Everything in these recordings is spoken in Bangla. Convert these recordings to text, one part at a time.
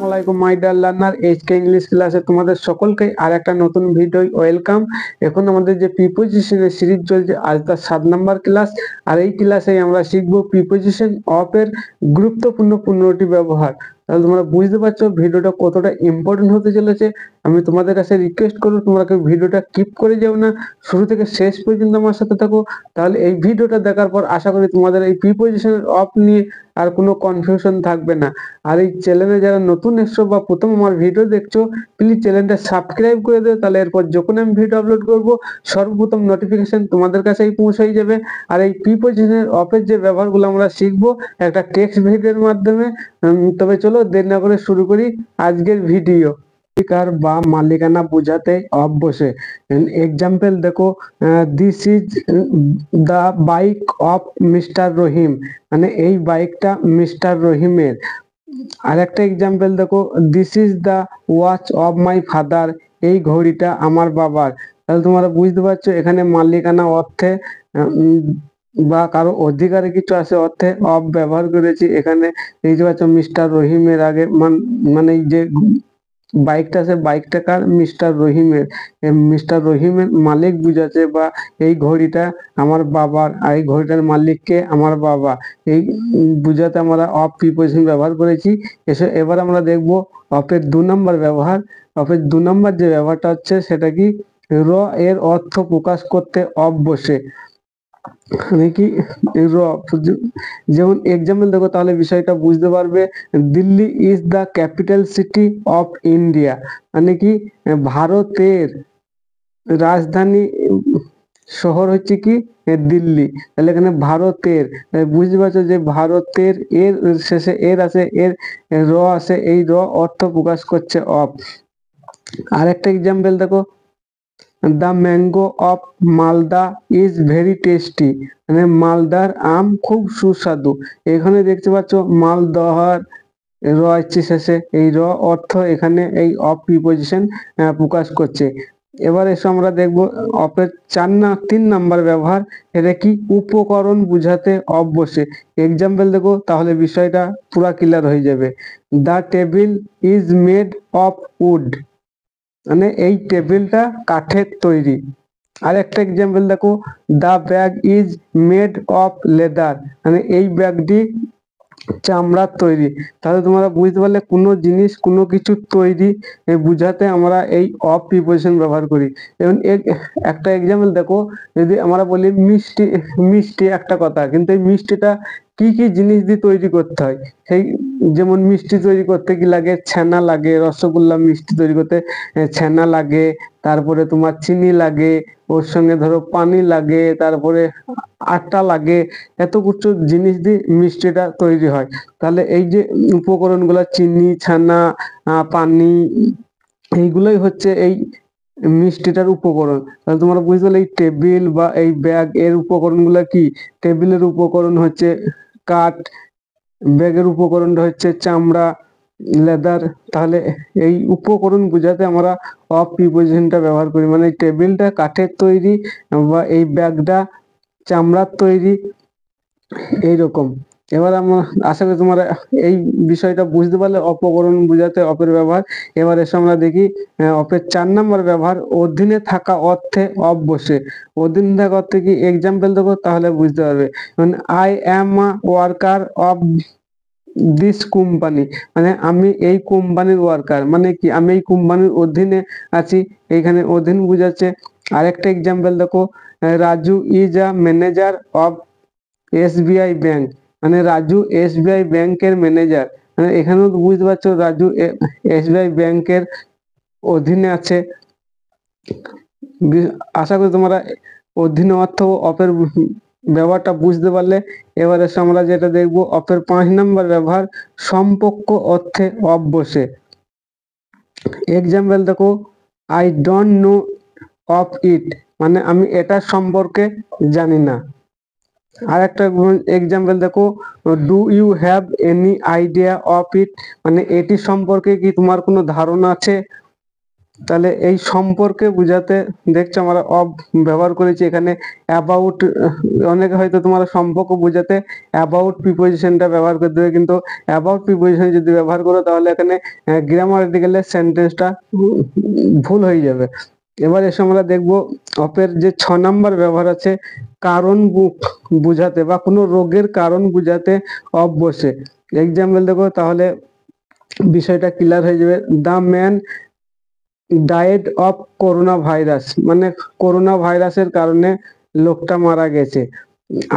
আসসালামু আলাইকুম my dear learner, HK English ক্লাসে তোমাদের সকলকে আর একটা নতুন ভিডিও ওয়েলকাম। এখন আমাদের যে প্রিপোজিশনের সিরিজ চলছে, আজ তার 7 নাম্বার ক্লাস। আর এই ক্লাসে আমরা শিখবো প্রিপোজিশন অফ এর গুরুত্বপূর্ণ 15টি ব্যবহার। তাহলে তোমরা বুঝতে পারছো ভিডিওটা কতটা ইম্পর্টেন্ট হতে চলেছে। আমি তোমাদের কাছে রিকোয়েস্ট করবো তোমরা কেউ ভিডিওটা স্কিপ করে যাও না, শুরু থেকে শেষ পর্যন্ত আমার সাথে থাকো। তাহলে এই ভিডিওটা দেখার পর আশা করি তোমাদের এই প্রিপোজিশনের অফ নিয়ে আর কোনো কনফিউশন থাকবে না। আর এই চ্যানেলে যারা নতুন এসছো বা প্রথম আমার ভিডিও দেখছো, প্লিজ চ্যানেলটা সাবস্ক্রাইব করে দেবে। তাহলে এরপর যখন আমি ভিডিও আপলোড করব সর্বপ্রথম নোটিফিকেশন তোমাদের কাছেই পৌঁছে যাবে। আর এই প্রিপোজিশনের অফের যে ব্যবহারগুলো আমরা শিখবো একটা টেক্সট ভিডিওর মাধ্যমে। তবে চলো দেরি না করে শুরু করি আজকের ভিডিও। মালিকার বা মালিকানা বোঝাতে অফ বসে। এক্সাম্পল দেখো, this is the bike of mister Rahim, মানে এই বাইকটা মিস্টার রহিমের। আর একটা এক্সাম্পল দেখো, this is the watch of my father, এই ঘড়িটা আমার বাবার। তাহলে তোমরা বুঝতে পারছো এখানে মালিকানা অর্থে বা কারো অধিকারে কিছু আছে অর্থে অফ ব্যবহার করেছি। এখানে দেখতে পাচ্ছ মিস্টার রহিমের আগে মানে যে বাইকটা আছে বাইকটা কার, মিস্টার রহিমের। মিস্টার রহিমের মালিক বুঝাচ্ছে, বা এই ঘড়িটা আমার বাবার, আর এই ঘড়িটার মালিককে আমার বাবা, এই বুঝাতে আমরা অফ প্রিপোজিশন ব্যবহার করেছি। এবার আমরা দেখবো অফের 2 নম্বর ব্যবহার। অফের 2 নম্বর যে ব্যবহারটা হচ্ছে সেটা কি, র এর অর্থ প্রকাশ করতে অফ বসে। মানে কি র, যেমন এক্সাম্পল দেখো তাহলে বিষয়টা বুঝতে পারবে। Delhi is the capital city of India, মানে কি ভারতের রাজধানী শহর হচ্ছে কি দিল্লি। তাহলে এখানে ভারতের, বুঝতে পারছো যে ভারতের এর শেষে এর আছে, এর র আছে, এই র অর্থ প্রকাশ করছে অফ। আর একটা এক্সাম্পল দেখো, the mango of Malda is very tasty, মানে মালদার আম খুব সুস্বাদু। এখানে দেখতে পাচ্ছ মালদহার র আছে শেষে, এই র অর্থ এখানে এই অফ প্রিপোজিশন প্রকাশ করছে। এবার এসে আমরা দেখবো অফের 3 নাম্বার ব্যবহার। এটা কি, উপকরণ বুঝাতে অফ বসে। এক্সাম্পল দেখো তাহলে বিষয়টা পুরা ক্লিয়ার হয়ে যাবে। The table is made of wood, মানে এই টেবিলটা কাঠের তৈরি। আর একটা এক্সাম্পল দেখো, the bag is made of leather, মানে এই ব্যাগটি চামড়ার তৈরি। তাহলে তোমরা বুঝতে পারলে কোনো জিনিস কোনো কিছু তৈরি বুঝাতে আমরা এই অফ প্রিপোজিশন ব্যবহার করি। এবং একটা এক্সাম্পল দেখো, যদি আমরা বলি মিষ্টি, মিষ্টি একটা কথা, কিন্তু এই মিষ্টিটা কি কি জিনিস দিয়ে তৈরি করতে হয়, সেই যেমন মিষ্টি তৈরি করতে কি লাগে, ছানা লাগে। রসগোল্লা মিষ্টি তৈরি করতে ছানা লাগে, তারপরে তোমার চিনি লাগে, ওর সঙ্গে ধরো পানি লাগে, তারপরে আটা লাগে। এত কিছু জিনিস দিয়ে মিষ্টিটা তৈরি হয়। তাহলে এই যে উপকরণগুলো চিনি, ছানা, পানি, এইগুলোই হচ্ছে এই মিষ্টিটার উপকরণ। তাহলে তোমরা বুঝতে পারলে এই টেবিল বা এই ব্যাগ এর উপকরণগুলো কি, টেবিলের উপকরণ হচ্ছে কাঠ, ব্যাগের উপকরণটা হচ্ছে চামড়া, লেদার। তাহলে এই উপকরণ বোঝাতে আমরা অফ প্রিপোজিশনটা ব্যবহার করি, মানে এই টেবিলটা কাঠের তৈরি বা এই ব্যাগটা চামড়ার তৈরি, এইরকম। এবার আমরা আশা করি তোমরা এই বিষয়টা বুঝতে পারলে অপকরণ বোঝাতে অফের ব্যবহার। এবার এসে আমরা দেখি অফের 4 নম্বর ব্যবহার, অধীনে থাকা অর্থে অফ বসে। অধীনে থাকা অর্থে কি, এক্সাম্পল দেখো তাহলে বুঝতে পারবে। I am a worker of this company, মানে আমি এই কোম্পানির ওয়ার্কার, মানে কি আমি এই কোম্পানির অধীনে আছি। এইখানে অধীন বুঝাচ্ছে। আরেকটা এক্সাম্পল দেখো, Raju is a manager of SBI bank, মানে রাজু এসবিআই ব্যাংকের ম্যানেজার। মানে এখানেও বুঝতে পারছো রাজু এসবিআই ব্যাংকের অধীনে আছে। আশা করি তোমরা অধীনে অর্থ অফের ব্যবহারটা বুঝতে পারলে। এবারে আমরা যেটা দেখবো অফের 5 নম্বর ব্যবহার, সম্পর্ক অর্থে অফ বসে। এক্সাম্পল দেখো, I don't know of it, মানে আমি এটা সম্পর্কে জানি না। আর একটা এক্সাম্পল দেখো, do you have any idea of it, মানে এটি সম্পর্কে কি তোমার কোনো ধারণা আছে। তাহলে এই সম্পর্কে বুঝাতে দেখছো আমরা অফ ব্যবহার করেছি এখানে। অ্যাবাউট, অনেকে হয়তো তোমরা সম্পর্ক বুঝাতে অ্যাবাউট প্রিপোজিশনটা ব্যবহার করতে হবে, কিন্তু অ্যাবাউট প্রিপোজিশন যদি ব্যবহার করো তাহলে এখানে গ্রামাটিক্যালের সেন্টেন্সটা ভুল হয়ে যাবে। এবার এসে আমরা দেখবো অপের যে 6 নাম্বার ব্যবহার আছে কারণ বুঝাতে বা কোনো রোগের কারণ বুঝাতে অফ বসে। এক্সাম্পল দেখো তাহলে বিষয়টা ক্লিয়ার হয়ে যাবে। The man died of corona virus, মানে করোনা ভাইরাসের কারণে লোকটা মারা গেছে।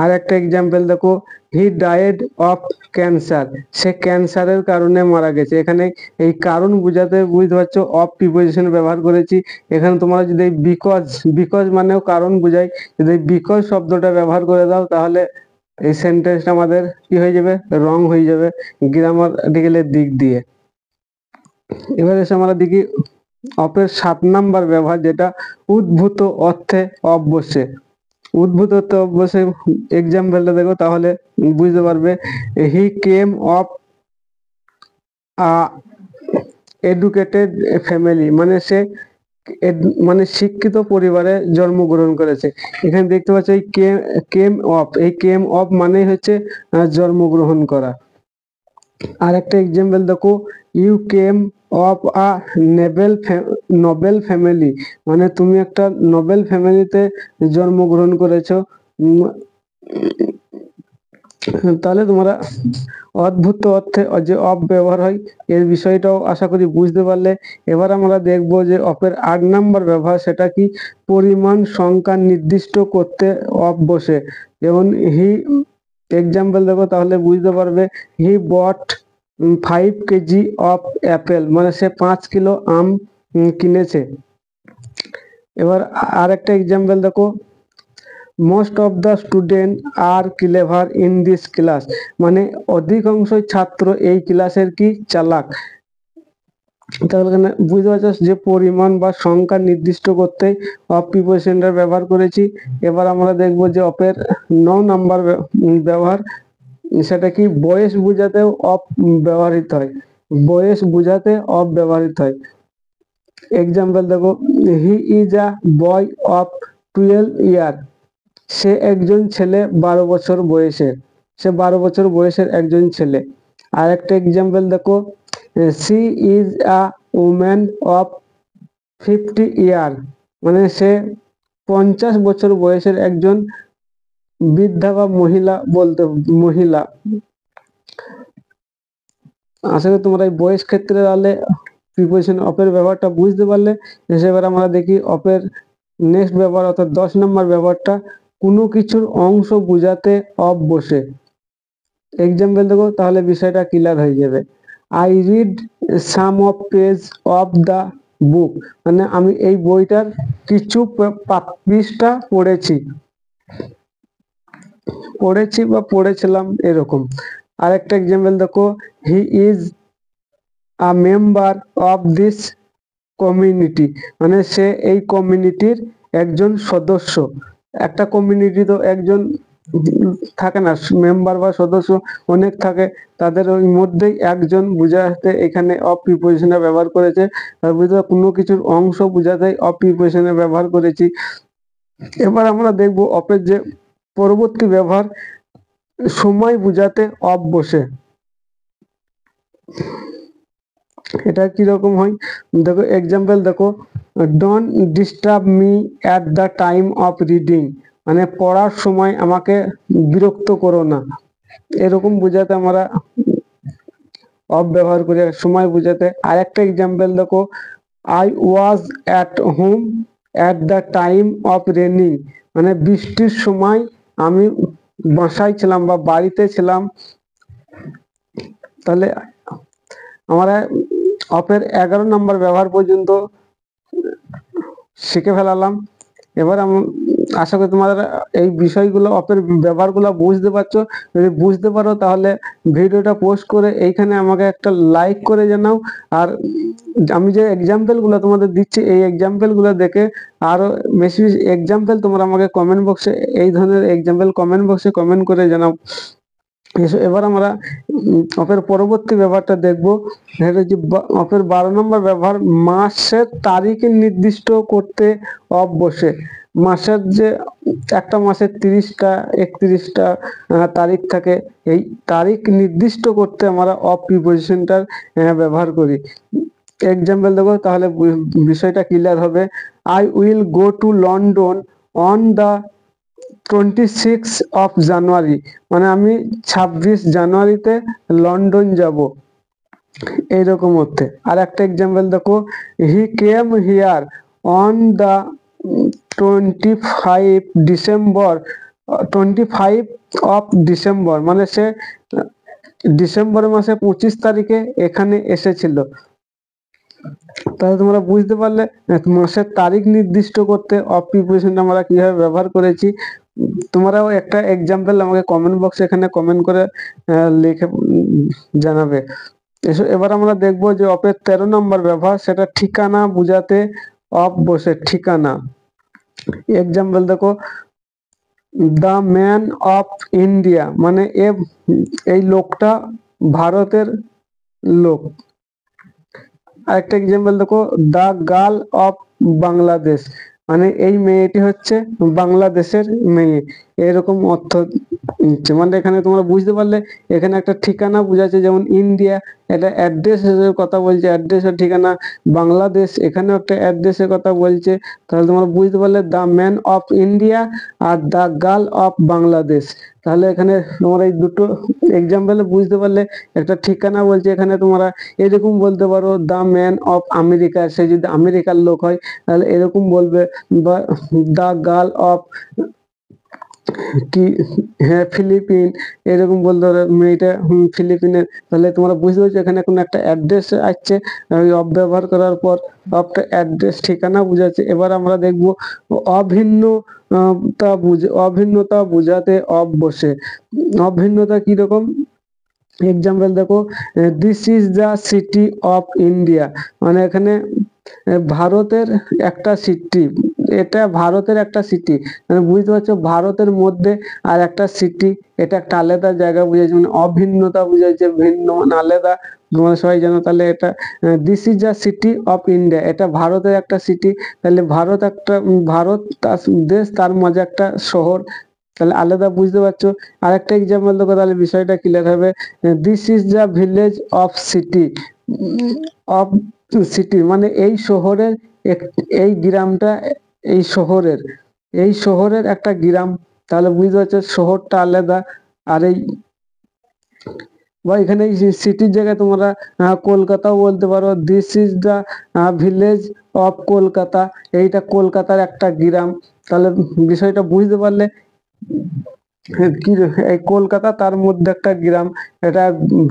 আর একটা এক্সাম্পল দেখো, হি ডায়েড অফ ক্যান্সার, সে ক্যান্সারের কারণে মারা গেছে। এখানে এই কারণ বুঝাতে বুঝতে পারছো অফ প্রিপোজিশন ব্যবহার করেছি। এখানে তোমরা যদি বিকজ, বিকজ মানেও কারণ বুঝাই, যদি বিকজ শব্দটা ব্যবহার করে দাও তাহলে এই সেন্টেন্সটা আমাদের কি হয়ে যাবে, রং হয়ে যাবে গ্রামাটিক্যালের দিক দিয়ে। এবার এসে আমরা দেখি অপের 7 নাম্বার ব্যবহার, যেটা উদ্ভূত অর্থে অফ বসে। উদ্ভূত অর্থে অফ বসে এক্সাম্পলটা দেখো তাহলে বুঝতে পারবে। হি কেম অফ এডুকেটেড ফ্যামিলি, মানে সে মানে শিক্ষিত পরিবারে জন্মগ্রহণ করেছে। এখানে দেখতে পাচ্ছ এই কেম অফ, এই কেম অফ মানে হচ্ছে জন্মগ্রহণ করা। আর একটা এক্সাম্পল দেখো, you came of a noble family, মানে তুমি একটা নোবেল ফ্যামিলিতে জন্মগ্রহণ করেছো। তাহলে তোমরা অদ্ভুত অর্থে যে অফ ব্যবহার হয় এর বিষয়টাও আশা করি বুঝতে পারলে। এবার আমরা দেখব যে অফের 8 নাম্বার ব্যবহার, সেটা কি পরিমাণ সংখ্যা নির্দিষ্ট করতে অফ বসে। যেমন হি, এক্সাম্পল দেখো তাহলে বুঝতে পারবে। হি বট 5 কেজি অফ অ্যাপেল, মানে সে 5 কিলো আম কিনেছে। এবার আর একটা এক্সাম্পল দেখো, most of the student are clever in this class, মানে অধিকাংশ ছাত্র এই ক্লাসের কি চালাক। তাহলে এখানে বুঝতে পারছো যে পরিমাণ বা সংখ্যা নির্দিষ্ট করতে অফ প্রিপোজিশনটা ব্যবহার করেছি। এবার আমরা দেখব যে অফের 9 নাম্বার ব্যবহার, সেটা কি বয়স বোঝাতেও অফ ব্যবহৃত হয়। বয়স বোঝাতে অফ ব্যবহৃত হয়। এক্সাম্পল দেখো, he is a boy of 12 ইয়ার, সে একজন ছেলে 12 বছর বয়সের, সে 12 বছর বয়সের একজন ছেলে। আর একটা এক্সাম্পল দেখো, she is a woman of 50 year, মানে সে 50 বছর বয়সের একজন বৃদ্ধা বা মহিলা, বলতে মহিলা। আশা করি তোমরা এই বয়স ক্ষেত্রে তাহলে প্রিপোজিশন অফের ব্যবহারটা বুঝতে পারলে। এবার আমরা দেখি অফের নেক্সট ব্যবহার, অর্থাৎ 10 নম্বর ব্যবহারটা কোনো কিছুর অংশ বোঝাতে অফ বসে। এক্সাম্পল দেখো তাহলে বিষয়টা ক্লিয়ার হয়ে যাবে। I read some of page of the book, মানে আমি এই বইটার কিছু পৃষ্ঠা পড়েছি বা পড়েছিলাম এরকম। আরেকটা এক্সাম্পল দেখো, he is a member of this community, মানে সে এই কমিউনিটির একজন সদস্য। একটা কমিউনিটি তো একজন থাকে না, মেম্বার বা সদস্য অনেক থাকে, তাদের ওই মধ্যেই একজন বুঝাতে এখানে অফ প্রিপোজিশনে ব্যবহার করেছে। তার ভিতরে কোনো কিছুর অংশ বুঝাতে অফ প্রিপোজিশনে ব্যবহার করেছি। এবার আমরা দেখব অফের যে পরবর্তী ব্যবহার, সময় বুঝাতে অফ বসে। এটা কিরকম হয় দেখো, এক্সাম্পল দেখো, don't disturb me at the time of reading, মানে পড়ার সময় আমাকে বিরক্ত করো না। এরকম বুঝাতে আমরা অফ ব্যবহার করি সময় বুঝাতে। আর একটা এক্সাম্পল দেখো, I was at home at the time of raining, মানে বৃষ্টির সময় আমি বাসায় ছিলাম বা বাড়িতে ছিলাম। তাহলে আমরা অফের 11 নম্বর ব্যবহার পর্যন্ত শিখে ফেলালাম। এবার আশা করি তোমাদের এই বিষয়গুলো অফের ব্যবহারগুলো বুঝতে পারছো। যদি বুঝতে পারো তাহলে ভিডিওটা পোস্ট করে এইখানে আমাকে একটা লাইক করে জানাও। আর আমি যে এক্সাম্পলগুলো তোমাদের দিচ্ছি এই এক্সাম্পলগুলো দেখে আরো বেশি বেশি এক্সাম্পল তোমরা আমাকে কমেন্ট বক্সে, এই ধরনের এক্সাম্পল কমেন্ট বক্সে কমেন্ট করে জানাও। এবার আমরা অপের পরবর্তী ব্যবহারটা দেখবো। এটা হচ্ছে অপের 12 নম্বর ব্যবহার, মাসের তারিখ নির্দিষ্ট করতে অফ বসে। মাসের যে একটা মাসের 30টা 31টা তারিখ থাকে, এই তারিখ নির্দিষ্ট করতে আমরা অফ প্রিপোজিশনটার ব্যবহার করি। এক্সাম্পল দেবো, তাহলে বিষয়টা ক্লিয়ার হবে। I will go to London on the 26 of January, মানে আমি 26 জানুয়ারিতে লন্ডন যাব, এইরকম অর্থে। আর একটা এক্সাম্পল দেখো, he came here on the 25 December, 25 of December, মানে সে ডিসেম্বর মাসে 25 তারিখে এখানে এসেছিল। তাহলে তোমরা বুঝতে পারলে মাসের তারিখ নির্দিষ্ট করতে অফ প্রিপোজিশনটা আমরা কিভাবে ব্যবহার করেছি। তোমরাও একটা এক্সাম্পল আমাকে কমেন্ট বক্সে এখানে কমেন্ট করে লিখে জানাবে। এবার আমরা দেখবো যে অফের 13 নম্বর ব্যবহার, সেটা ঠিকানা বোঝাতে অফ বসে। ঠিকানা, এক্সাম্পল দেখো, দ্য ম্যান অফ ইন্ডিয়া, মানে এই লোকটা ভারতের লোক। আরেকটা এক্সাম্পল দেখো, দ্য গার্ল অফ বাংলাদেশ, মানে এই মেয়েটি হচ্ছে বাংলাদেশের মেয়ে, এরকম অর্থ নিচ্ছে। মানে এখানে তোমরা বুঝতে পারলে এখানে একটা ঠিকানা বোঝাচ্ছে, যেমন ইন্ডিয়া এটা অ্যাড্রেস কথা বলছে, অ্যাড্রেস আর ঠিকানা। বাংলাদেশ এখানেও একটা অ্যাড্রেসের কথা বলছে। তাহলে তোমরা বুঝতে পারলে the man of India are the girl of Bangladesh. তাহলে এখানে তোমরা এই দুটো এক্সাম্পলে বুঝতে পারলে একটা ঠিকানা বলছে, এখানে তোমরা এরকম বলতে পারো দ্য ম্যান অফ আমেরিকা, সে যদি আমেরিকার লোক হয় তাহলে এরকম বলবে, বা দ্য গার্ল অফ কি হ্যাঁ ফিলিপিন, এরকম বলতে পারো মেয়েটা ফিলিপিনের। তাহলে তোমরা বুঝতে পারছো এখানে কোনো একটা অ্যাড্রেস আসছে, অফ ব্যবহার করার পর অফটা অ্যাড্রেস ঠিকানা বোঝাচ্ছে। এবার আমরা দেখবো অভিন্ন অভিন্নতা বোঝাতে অফ বসে। অভিন্নতা কিরকম, এক্সাম্পল দেখো, this is the city of India, মানে এখানে ভারতের একটা সিটি, এটা ভারতের একটা সিটি, মানে বুঝতে পারছো ভারতের মধ্যে আর একটা সিটি, এটা একটা আলাদা জায়গা বুঝাচ্ছে, মানে অভিন্নতা বুঝাচ্ছে, ভিন্ন মানে আলাদা। তোমরা সবাই জানো, তাহলে এটা this is the city of India, এটা ভারতের একটা সিটি। তাহলে ভারত একটা ভারত তার দেশ, তার মাঝে একটা শহর, তাহলে আলাদা বুঝতে পারছো। আরেকটা এক্সাম্পল দেখো, তাহলে বিষয়টা ক্লিয়ার হবে। This is the village of city, of city মানে এই শহরের এই গ্রামটা, এই শহরের একটা গ্রাম। তাহলে বুঝতে পারছো শহরটা আলাদা। আর এই বা এখানে সিটির জায়গায় তোমরা কলকাতাও বলতে পারো, this is the village of Kolkata, এইটা কলকাতার একটা গ্রাম। তাহলে বিষয়টা বুঝতে পারলে কি এই কলকাতা তার মধ্যে একটা গ্রাম, এটা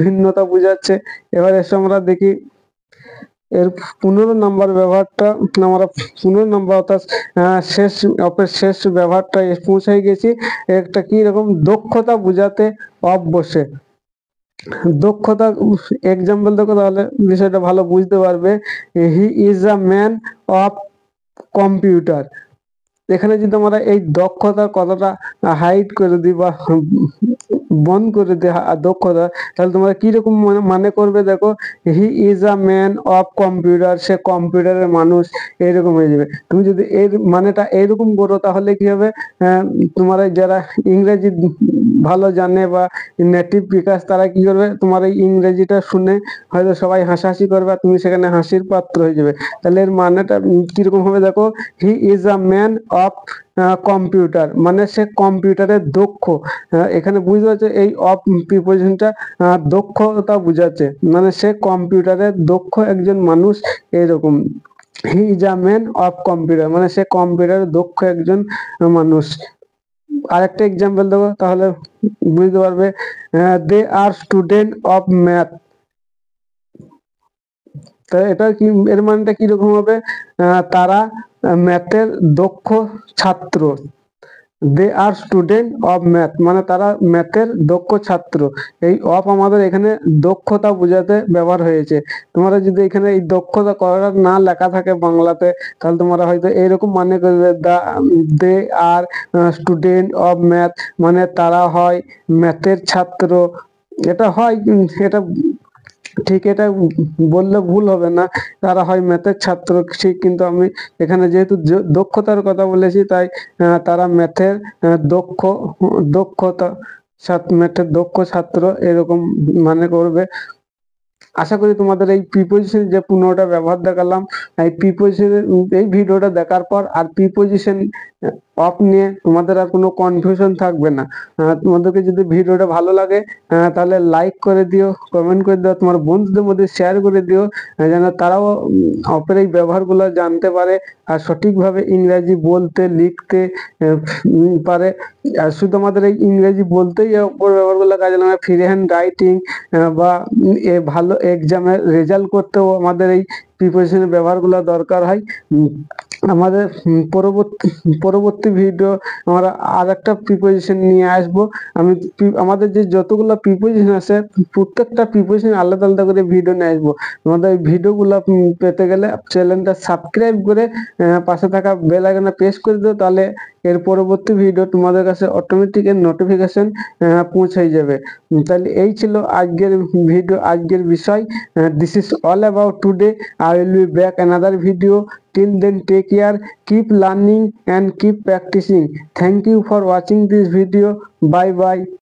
ভিন্নতা বোঝাচ্ছে। এবার এসে আমরা দেখি এর 15 নম্বর ব্যবহারটা, আমরা 15 নম্বর অর্থাৎ শেষ অপের শেষ ব্যবহারটা পৌঁছাই গেছি। একটা কি রকম দক্ষতা বোঝাতে অফ বসে। দক্ষতা এক্সাম্পল দেখো, তাহলে বিষয়টা ভালো বুঝতে পারবে। হি is a man of computer, এখানে যদি আমরা এই দক্ষতার কথাটা হাইড করে দিই বা বন্ধ করে দিই দক্ষতা, তাহলে তোমরা কিরকম মানে করবে দেখো, he is a man of computer, সে কম্পিউটারের মানুষ, এরকম হয়ে যাবে। তুমি যদি এর মানেটা এরকম করো তাহলে কি হবে, তোমার যারা ইংরেজি ভালো জানে বা নেটিভ বিকাশ, তারা কি করবে, তোমার এই ইংরেজিটা শুনে হয়তো সবাই হাসাহাসি করবে, আর তুমি সেখানে হাসির পাত্র হয়ে যাবে। তাহলে এর মানেটা কিরকম হবে দেখো, he is a man of computer, মানে সে কম্পিউটারের দক্ষ। এখানে বুঝতে পারছো এই অফ প্রিপোজিশনটা দক্ষতা বুঝাচ্ছে, মানে সে কম্পিউটারের দক্ষ একজন মানুষ, এরকম। হি is a man of computer, মানে সে কম্পিউটারের দক্ষ একজন মানুষ। আরেকটা এক্সাম্পল দেবো, তাহলে বুঝতে পারবে। দে আর স্টুডেন্ট অফ ম্যাথ, তো এটা কি এর মানেটা কিরকম হবে, তারা ম্যাথের দক্ষ ছাত্র। দে আর স্টুডেন্ট অফ ম্যাথ, মানে তারা ম্যাথের দক্ষ ছাত্র। এই অফ আমাদের এখানে দক্ষতা বোঝাতে ব্যবহার হয়েছে। তোমরা যদি এখানে এই দক্ষতা করার না লেখা থাকে বাংলাতে, তাহলে তোমরা হয়তো এইরকম মানে করবে দে আর স্টুডেন্ট অফ ম্যাথ, মানে তারা হয় ম্যাথের ছাত্র। এটা হয় এটা ঠিক, এটা বললে ভুল হবে না, তারা হয় ম্যাথের ছাত্র ঠিক, কিন্তু আমি এখানে যেহেতু দক্ষতার কথা বলেছি, তাই তারা ম্যাথের দক্ষ দক্ষতা ম্যাথের দক্ষ ছাত্র এরকম মানে করবে। আশা করি তোমাদের এই প্রিপোজিশন যে 15টা ব্যবহার দেখালাম, এই প্রিপোজিশনের এই ভিডিওটা দেখার পর আর প্রিপোজিশন অফ নিয়ে তোমাদের আর কোনো কনফিউশন থাকবে না। তোমাদেরকে যদি ভিডিওটা ভালো লাগে তাহলে লাইক করে দিও, কমেন্ট করে দিও, তোমার বন্ধুদের মধ্যে শেয়ার করে দিও, যেন তারাও অফের এই ব্যবহারগুলো জানতে পারে আর সঠিকভাবে ইংরেজি বলতে লিখতে পারে। আর শুধু আমাদের এই ইংরেজি বলতেই অপর ব্যবহারগুলো কাজে লাগে, ফ্রি হ্যান্ড রাইটিং বা ভালো এক্সামের রেজাল্ট করতেও আমাদের এই প্রিপোজিশনের ব্যবহারগুলো দরকার হয়। আমাদের পরবর্তী ভিডিও আমরা আর একটা প্রিপোজিশন নিয়ে আসবো। আমি আমাদের যে যতগুলো প্রিপোজিশন আছে প্রত্যেকটা প্রিপোজিশন আলাদা আলাদা করে ভিডিও নিয়ে আসবো। আমাদের এই ভিডিওগুলো পেতে গেলে চ্যানেলটা সাবস্ক্রাইব করে পাশে থাকা বেল আইকনে প্রেস করে দিও, তাহলে এর পরবর্তী ভিডিও তোমাদের কাছে অটোমেটিক এর নোটিফিকেশন পৌঁছে যাবে। তাহলে এই ছিল আজকের ভিডিও, আজকের বিষয়। This is all about today. I will be back another video. Till then, take care, keep learning and keep practicing. Thank you for watching this video. Bye bye.